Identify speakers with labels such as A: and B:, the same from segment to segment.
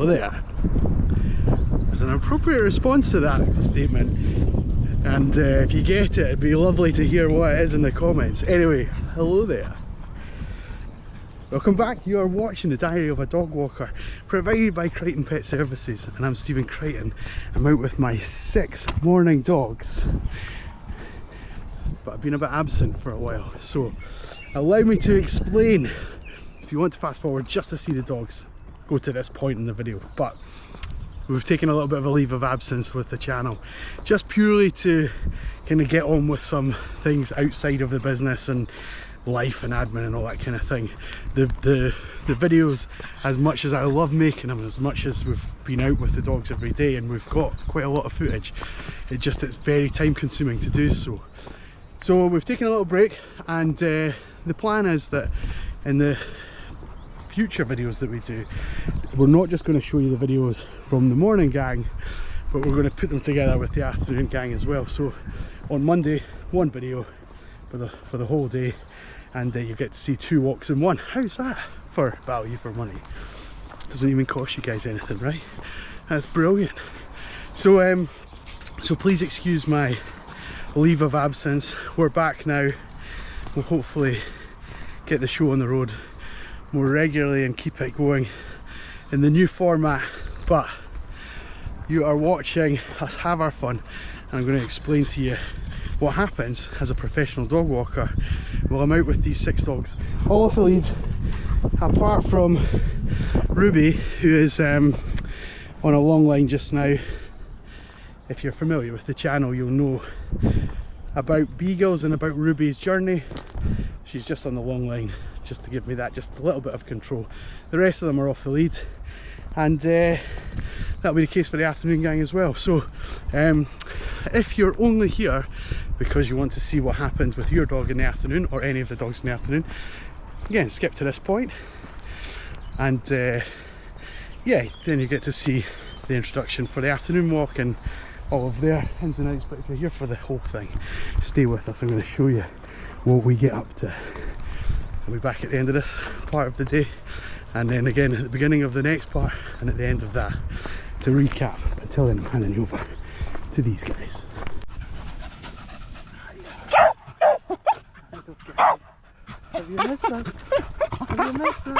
A: hello there. There's an appropriate response to that statement, and if you get it, it'd be lovely to hear what it is in the comments. Anyway, hello there. Welcome back. You are watching the Diary of a Dog Walker, provided by Crighton Pet Services, and I'm Stephen Crichton. I'm out with my 6 morning dogs, but I've been a bit absent for a while, so allow me to explain. If you want to fast forward just to see the dogs, go to this point in the video. But we've taken a little bit of a leave of absence with the channel, just purely to kind of get on with some things outside of the business and life and admin and all that kind of thing. The videos, as much as I love making them, as much as we've been out with the dogs every day and we've got quite a lot of footage, it's very time consuming to do so. So we've taken a little break, and the plan is that in the future videos that we do, we're not just going to show you the videos from the morning gang, but we're going to put them together with the afternoon gang as well. So on Monday, one video for the whole day, and you get to see 2 walks in one. How's that for value for money? Doesn't even cost you guys anything, right? That's brilliant. So so please excuse my leave of absence. We're back now. We'll hopefully get the show on the road more regularly and keep it going in the new format. But you are watching us have our fun, and I'm going to explain to you what happens as a professional dog walker while I'm out with these 6 dogs. All off the lead, apart from Ruby, who is on a long line just now. If you're familiar with the channel, you'll know about Beagles and about Ruby's journey. She's just on the long line, just to give me that just a little bit of control. The rest of them are off the lead, and that'll be the case for the afternoon gang as well. So if you're only here because you want to see what happens with your dog in the afternoon, or any of the dogs in the afternoon, again, skip to this point, and yeah, then you get to see the introduction for the afternoon walk and all of their ins and outs. But if you're here for the whole thing, stay with us. I'm going to show you what we get up to. I'll be back at the end of this part of the day, and then again at the beginning of the next part, and at the end of that to recap. Until then, I'm handing you over to these guys. Have you missed us? Have you missed us?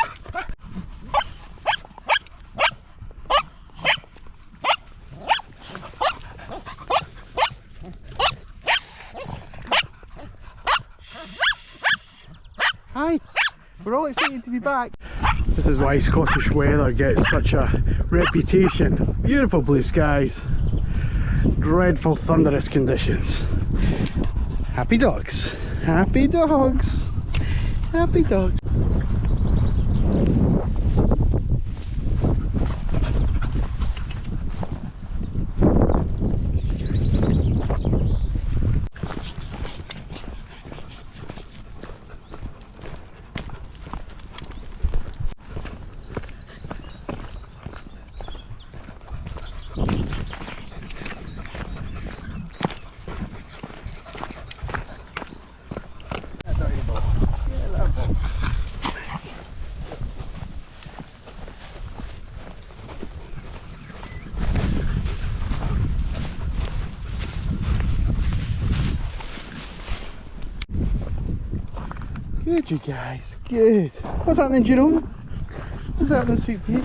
A: Hi! We're all excited to be back. This is why Scottish weather gets such a reputation. Beautiful blue skies, dreadful thunderous conditions. Happy dogs, happy dogs, happy dogs. Good, you guys, good. What's happening, Juno? What's happening, sweet pea?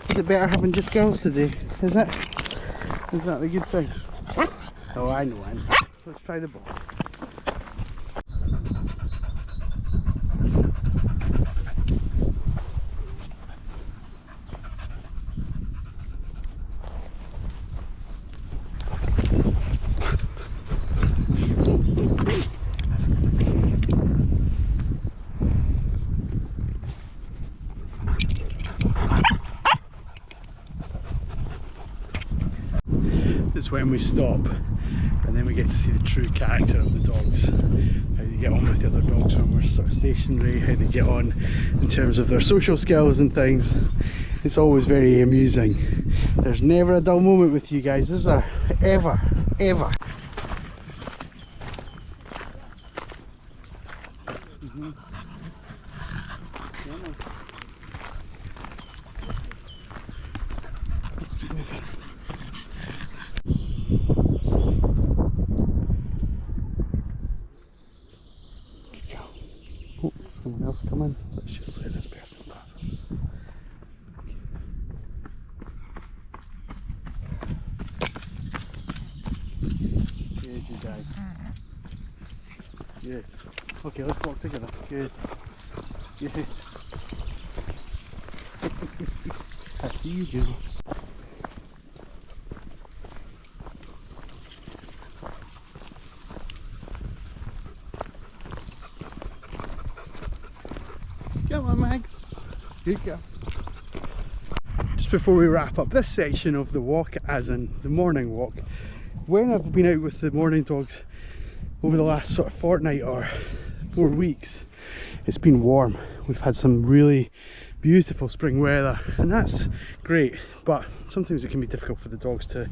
A: Is it better having just girls today? Is it? Is that the good thing? Oh, I know. Let's try the ball. It's when we stop, and then we get to see the true character of the dogs. How they get on with the other dogs when we're sort of stationary, how they get on in terms of their social skills and things. It's always very amusing. There's never a dull moment with you guys, is there? Ever, ever. Someone else come in. Let's just let this person pass. Good, you guys. Good. Okay, let's walk together. Good. Good. I see you, Juno. Come on, Max. Good girl. Just before we wrap up this section of the walk, as in the morning walk, when I've been out with the morning dogs over the last sort of fortnight or 4 weeks, it's been warm. We've had some really beautiful spring weather, and that's great, but sometimes it can be difficult for the dogs to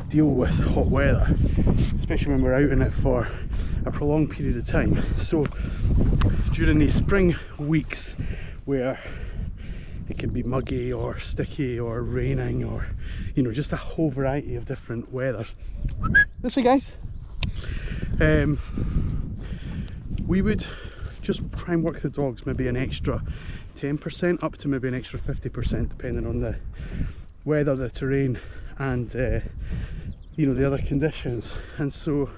A: deal with hot weather, especially when we're out in it for a prolonged period of time. So during these spring weeks where it can be muggy or sticky or raining, or you know, just a whole variety of different weathers. This way, guys. We would just try and work the dogs maybe an extra 10% up to maybe an extra 50%, depending on the weather, the terrain, and you know, the other conditions. And so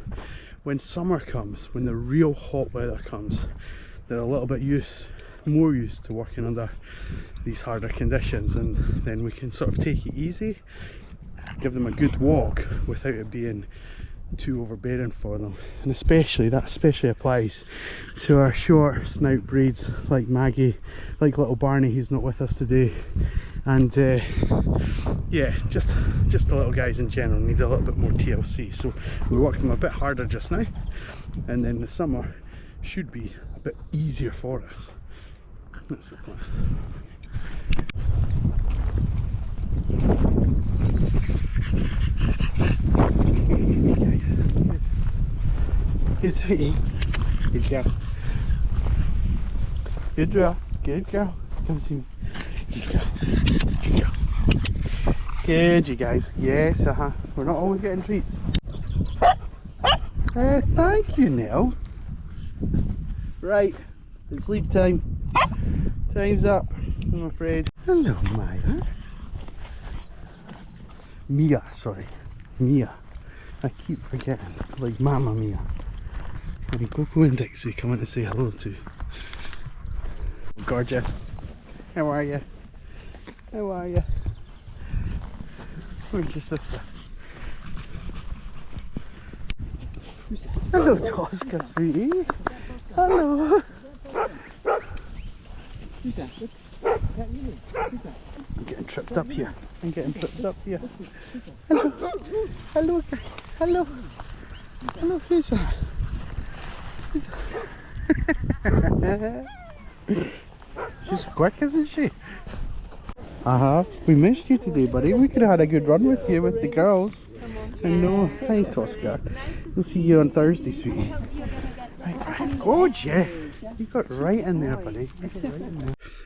A: when summer comes, when the real hot weather comes, they're a little bit more used to working under these harder conditions, and then we can sort of take it easy, give them a good walk without it being too overbearing for them. And that especially applies to our short snout breeds like Maggie, like little Barney, who's not with us today, and yeah, just the little guys in general need a little bit more TLC. So we work them a bit harder just now, and then the summer should be a bit easier for us. That's the plan. Good, sweetie. Good girl. Good girl. Good girl. Come see me. Good girl. Good girl. Good, you guys. Yes, we're not always getting treats. Thank you, Nell. Right, it's sleep time. Time's up, I'm afraid. Hello, Maya. Mia, sorry. Mia. I keep forgetting. Like Mama Mia. And Coco and Dixie come in to say hello to. Gorgeous. How are you? How are you? Where's your sister? Hello, Tosca, sweetie. Hello. Who's that? I'm getting tripped up here. Hello. Hello. Hello. Hello, who's that? She's quick, isn't she? We missed you today, buddy. We could have had a good run with you with the girls. I know. Hi, Tosca. We'll see you on Thursday, sweetie. Oh, yeah. You got right in there, buddy.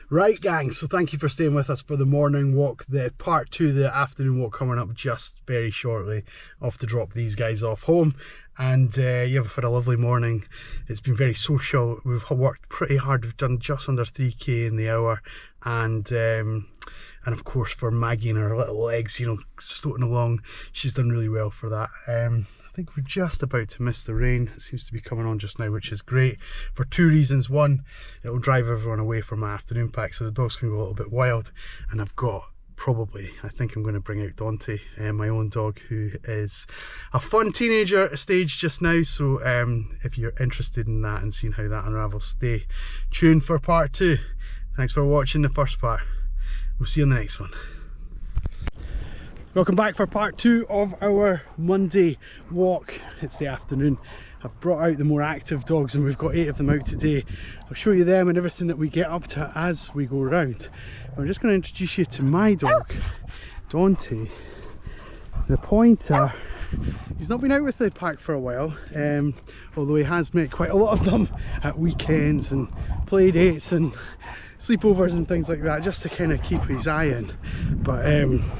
A: Right, gang, so thank you for staying with us for the morning walk. The part 2, the afternoon walk, coming up just very shortly. Off to drop these guys off home. And yeah, we've had a lovely morning. It's been very social. We've worked pretty hard. We've done just under 3k in the hour. And of course for Maggie and her little legs, you know, stoating along, she's done really well for that. I think we're just about to miss the rain. It seems to be coming on just now, which is great for 2 reasons. One, it'll drive everyone away from my afternoon pack so the dogs can go a little bit wild. And I've got I think I'm going to bring out Dante, my own dog, who is a fun teenager stage just now. So if you're interested in that and seeing how that unravels, stay tuned for part 2. Thanks for watching the first part. We'll see you on the next one. Welcome back for part 2 of our Monday walk. It's the afternoon. I've brought out the more active dogs and we've got 8 of them out today. I'll show you them and everything that we get up to as we go around. I'm just going to introduce you to my dog, Dante, the pointer. He's not been out with the pack for a while, although he has met quite a lot of them at weekends and play dates and sleepovers and things like that, just to kind of keep his eye in. But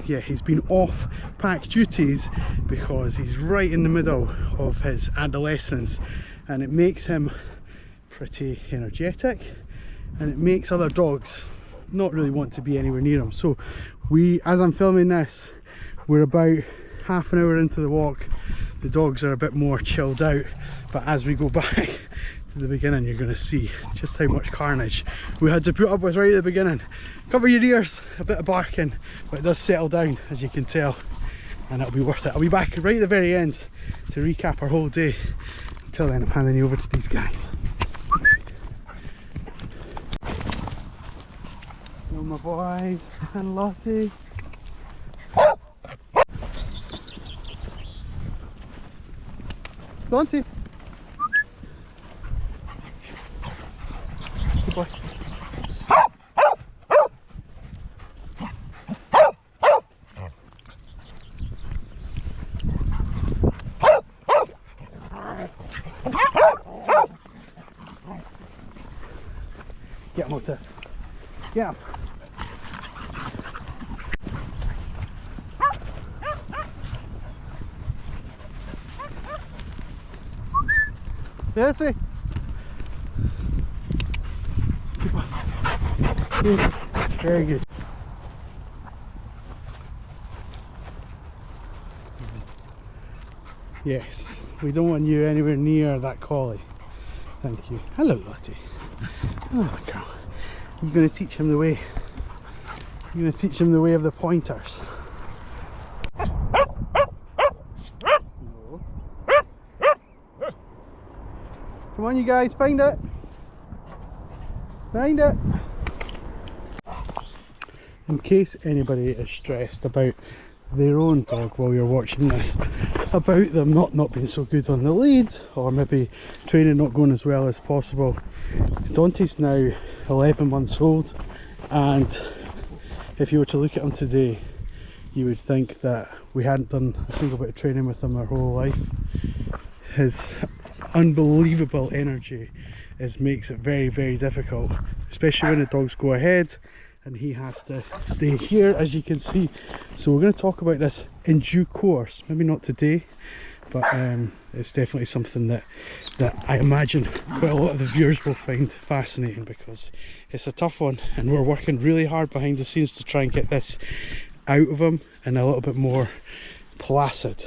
A: yeah, he's been off pack duties because he's right in the middle of his adolescence, and it makes him pretty energetic and it makes other dogs not really want to be anywhere near him. So as I'm filming this, we're about half an hour into the walk. The dogs are a bit more chilled out, but as we go back to the beginning, you're going to see just how much carnage we had to put up with right at the beginning. Cover your ears, a bit of barking, but it does settle down, as you can tell, and it'll be worth it. I'll be back right at the very end to recap our whole day. Until then, I'm handing you over to these guys. Hello my boys and Lottie. Dante. Good boy. Get him, Otis. Get him. Yes, see? Good. Very good. Yes, we don't want you anywhere near that collie. Thank you. Hello, Lottie. Hello, my girl. You're going to teach him the way. You're going to teach him the way of the pointers. Come on, you guys, find it. Find it. In case anybody is stressed about their own dog while you're watching this, about them not being so good on the lead, or maybe training not going as well as possible. Dante's now 11 months old, and if you were to look at him today, you would think that we hadn't done a single bit of training with him our whole life. His unbelievable energy makes it very, very difficult, especially when the dogs go ahead and he has to stay here, as you can see. So we're going to talk about this in due course, maybe not today, but it's definitely something that I imagine quite a lot of the viewers will find fascinating, because it's a tough one and we're working really hard behind the scenes to try and get this out of him and a little bit more placid.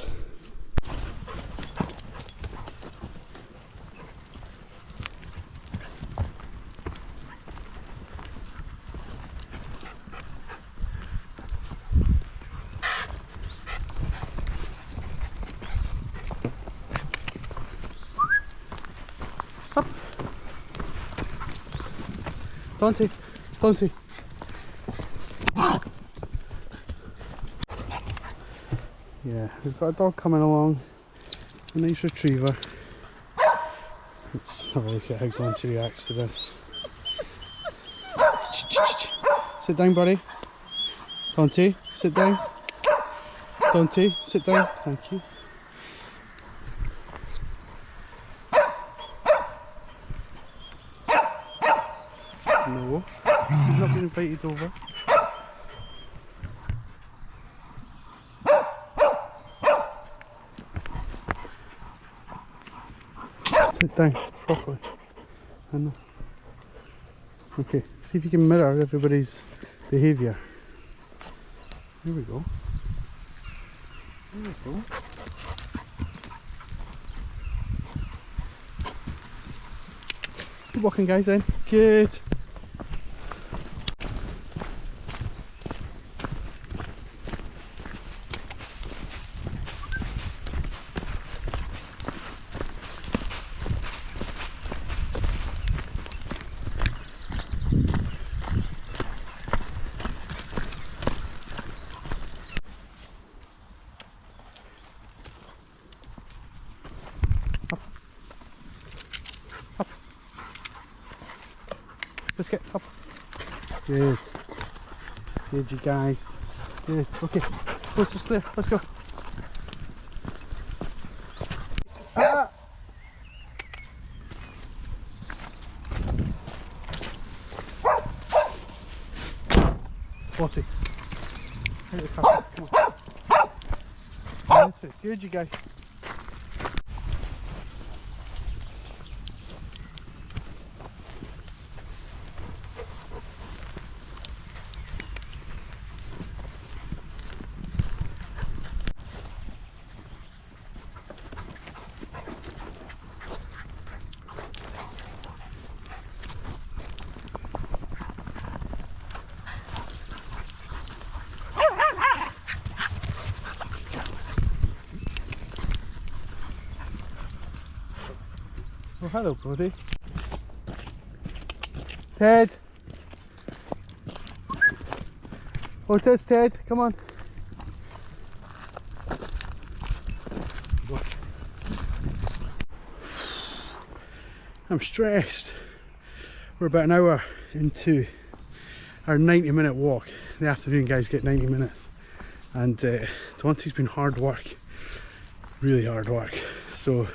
A: Dante, Dante. Yeah, we've got a dog coming along, a nice retriever. Let's have a look at how Dante reacts to this. Sit down, buddy. Dante, sit down. Dante, sit down. Thank you. No, he's not been invited over. Sit down properly. I know. Okay, see if you can mirror everybody's behaviour. There we go. There we go. Keep walking, guys, then. Good. Biscuit, up. Good. Good, you guys. Good. Okay. Coast is clear. Let's go. Ah! Lottie. Out of the car. Come on. That's it. Good, you guys. Oh, hello, Brody. Ted! Otis, Ted, come on. I'm stressed. We're about an hour into our 90-minute walk. In the afternoon, guys get 90 minutes. And Dante's been hard work. Really hard work. So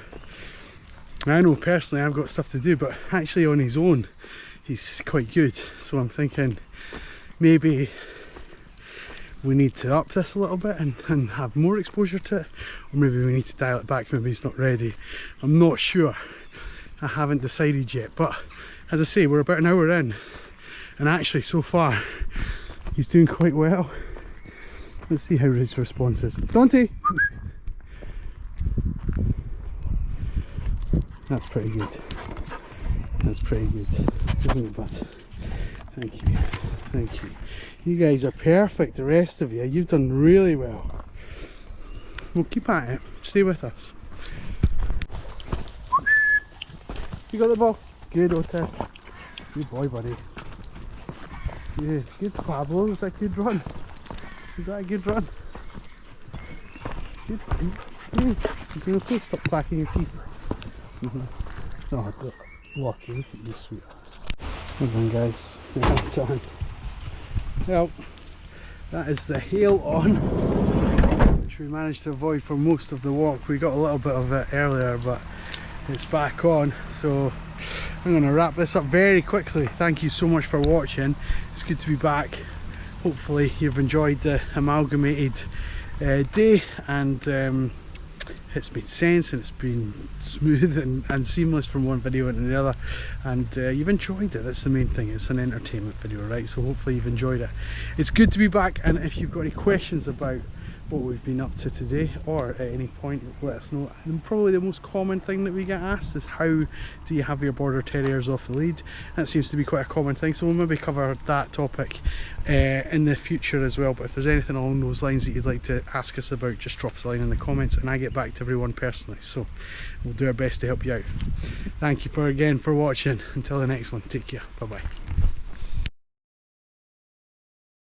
A: I know personally I've got stuff to do, but actually on his own he's quite good. So I'm thinking maybe we need to up this a little bit and have more exposure to it, or maybe we need to dial it back. Maybe he's not ready. I'm not sure. I haven't decided yet, but as I say, we're about an hour in, and actually so far he's doing quite well. Let's see how his response is. Dante! That's pretty good. That's pretty good, isn't it, bud? Thank you. Thank you. You guys are perfect, the rest of you. You've done really well. We'll keep at it. Stay with us. You got the ball? Good, Otis. Good boy, buddy. Good. Good, Pablo. Was that a good run? Is that a good run? Good. Is it okay? Stop clacking your teeth. Oh, Lottie, look at you, sweetheart. Well done, guys. Well done. Well, that is the hail on, which we managed to avoid for most of the walk. We got a little bit of it earlier, but it's back on. So I'm going to wrap this up very quickly. Thank you so much for watching. It's good to be back. Hopefully you've enjoyed the amalgamated day, and it's made sense and it's been smooth and seamless from one video into the other, and you've enjoyed it. That's the main thing. It's an entertainment video, right? So hopefully you've enjoyed it. It's good to be back, and if you've got any questions about what we've been up to today, or at any point, let us know. And probably the most common thing that we get asked is, how do you have your border terriers off the lead? That seems to be quite a common thing, so we'll maybe cover that topic in the future as well. But if there's anything along those lines that you'd like to ask us about, just drop us a line in the comments, and I get back to everyone personally, so we'll do our best to help you out. Thank you again for watching. Until the next one, take care. Bye bye.